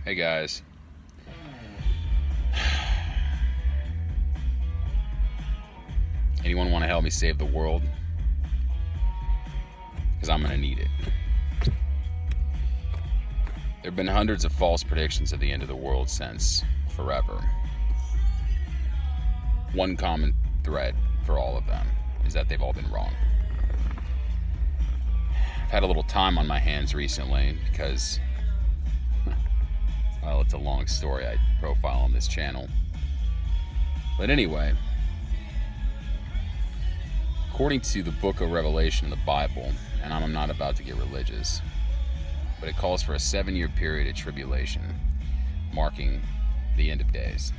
Hey guys. Anyone want to help me save the world? Because I'm going to need it. There have been hundreds of false predictions of the end of the world since forever. One common thread for all of them is that they've all been wrong. I've had a little time on my hands recently because, well, it's a long story I profile on this channel. But anyway, according to the book of Revelation in the Bible, and I'm not about to get religious, but it calls for a 7-year period of tribulation, marking the end of days.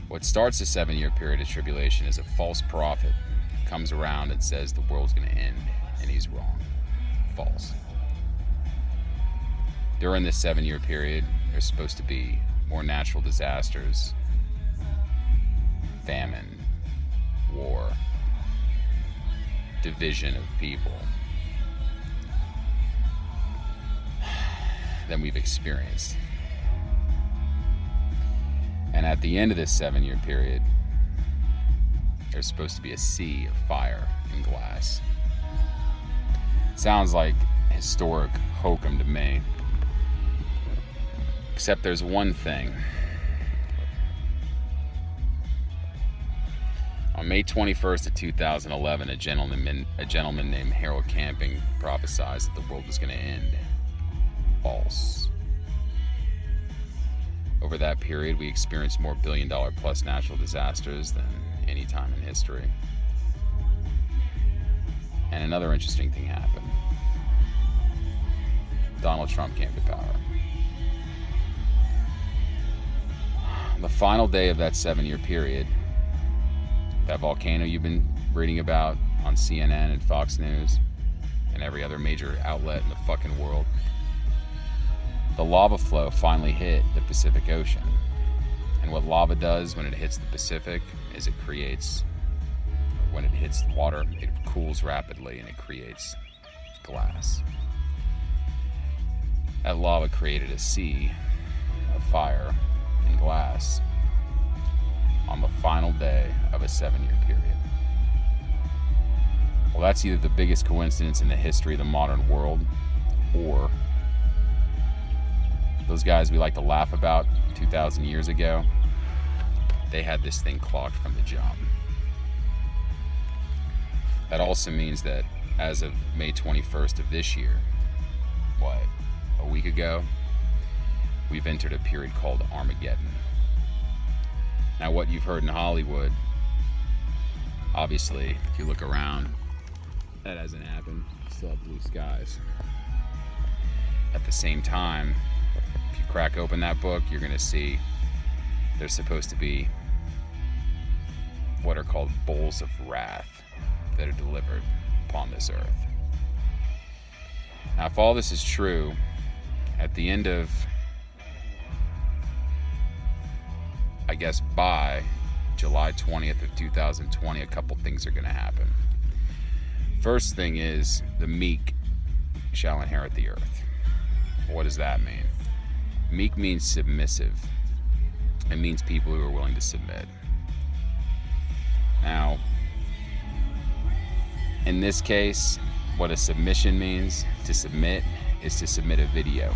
What starts a 7-year period of tribulation is a false prophet who comes around and says the world's going to end, and he's wrong. False. During this 7-year period, there's supposed to be more natural disasters, famine, war, division of people than we've experienced. And at the end of this 7-year period, there's supposed to be a sea of fire and glass. Sounds like historic hokum to me. Except there's one thing. On May 21st of 2011, a gentleman named Harold Camping prophesied that the world was going to end. False. Over that period, we experienced more billion-dollar-plus natural disasters than any time in history. And another interesting thing happened. Donald Trump came to power. The final day of that 7-year period, that volcano you've been reading about on CNN and Fox News and every other major outlet in the fucking world, the lava flow finally hit the Pacific Ocean. And what lava does when it hits the Pacific is it creates, when it hits the water, it cools rapidly and it creates glass. That lava created a sea of fire and glass on the final day of a 7-year period. Well, that's either the biggest coincidence in the history of the modern world, or those guys we like to laugh about 2,000 years ago, they had this thing clocked from the jump. That also means that as of May 21st of this year, a week ago, we've entered a period called Armageddon. Now, what you've heard in Hollywood, obviously, if you look around, that hasn't happened. You still have blue skies. At the same time, if you crack open that book, you're going to see there's supposed to be what are called bowls of wrath that are delivered upon this earth. Now, if all this is true, at the end of, I guess, by July 20th of 2020, a couple things are going to happen. First thing is, the meek shall inherit the earth. What does that mean? Meek means submissive. It means people who are willing to submit. Now, in this case, what a submission means, to submit, is to submit a video.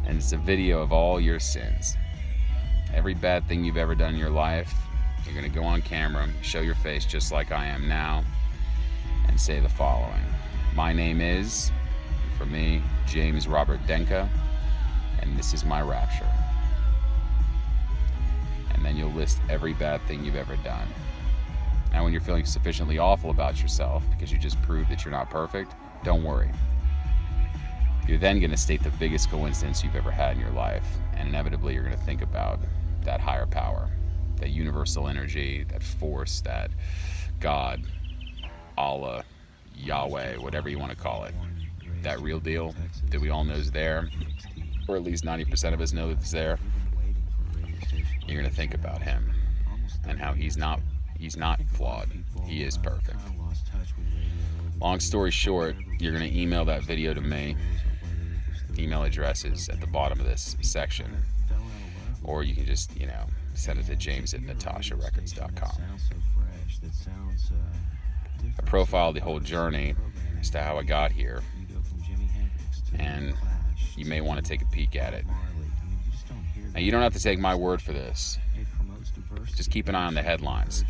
And it's a video of all your sins. Every bad thing you've ever done in your life, you're going to go on camera, show your face just like I am now, and say the following. My name is, for me, James Robert Denka, and this is my Rapture. And then you'll list every bad thing you've ever done. Now, when you're feeling sufficiently awful about yourself because you just proved that you're not perfect, don't worry. You're then going to state the biggest coincidence you've ever had in your life, and inevitably you're going to think about that higher power, that universal energy, that force, that God, Allah, Yahweh, whatever you want to call it, that real deal that we all know is there, or at least 90% of us know that it's there. You're going to think about him and how he's not flawed. He is perfect. Long story short, you're going to email that video to me. Email address is at the bottom of this section. Or you can just, send it to james@natasharecords.com. I profiled the whole journey as to how I got here, and you may want to take a peek at it. Now, you don't have to take my word for this. Just keep an eye on the headlines.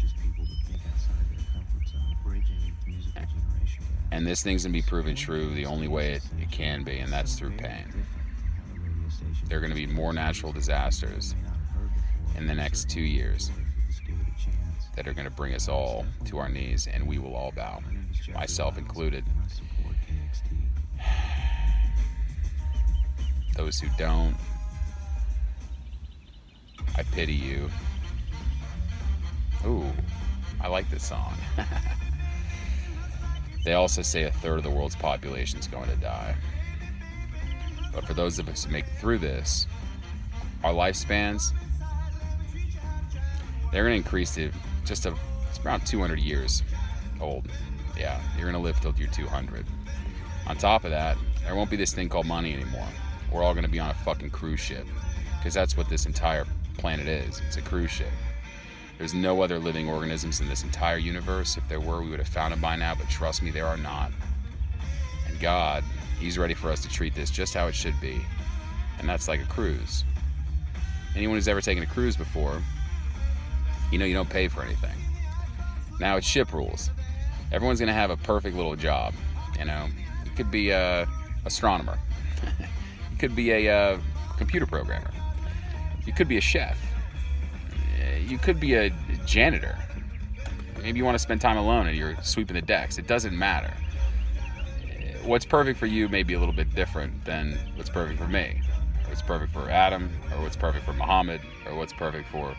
And this thing's going to be proven true the only way it can be, and that's through pain. There are going to be more natural disasters in the next 2 years that are going to bring us all to our knees, and we will all bow, myself included. Those who don't, I pity you. Ooh, I like this song. They also say 1/3 of the world's population is going to die. But for those of us who make it through this, our lifespans, they're going to increase to it's around 200 years old. Yeah, you're going to live till you're 200. On top of that, there won't be this thing called money anymore. We're all going to be on a fucking cruise ship, because that's what this entire planet is. It's a cruise ship. There's no other living organisms in this entire universe. If there were, we would have found them by now, but trust me, there are not. And God, He's ready for us to treat this just how it should be. And that's like a cruise. Anyone who's ever taken a cruise before, you don't pay for anything. Now it's ship rules. Everyone's going to have a perfect little job. You could be a astronomer. You could be a computer programmer. You could be a chef. You could be a janitor. Maybe you want to spend time alone and you're sweeping the decks. It doesn't matter. What's perfect for you may be a little bit different than what's perfect for me. What's perfect for Adam, or what's perfect for Muhammad, or what's perfect for,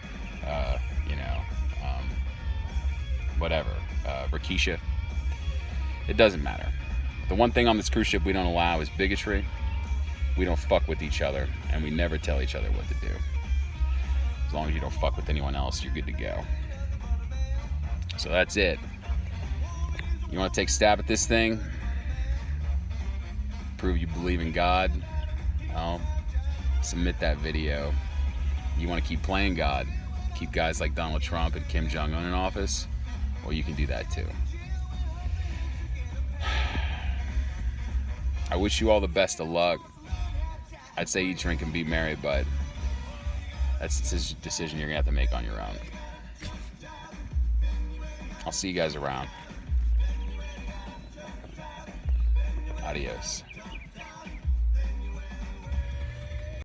Rakisha. It doesn't matter. The one thing on this cruise ship we don't allow is bigotry. We don't fuck with each other, and we never tell each other what to do. As long as you don't fuck with anyone else, you're good to go. So that's it. You want to take a stab at this thing? Prove you believe in God? Well, submit that video. You want to keep playing God? Keep guys like Donald Trump and Kim Jong-un in office? Well, you can do that too. I wish you all the best of luck. I'd say eat, drink, and be merry, but that's a decision you're going to have to make on your own. I'll see you guys around. Adios.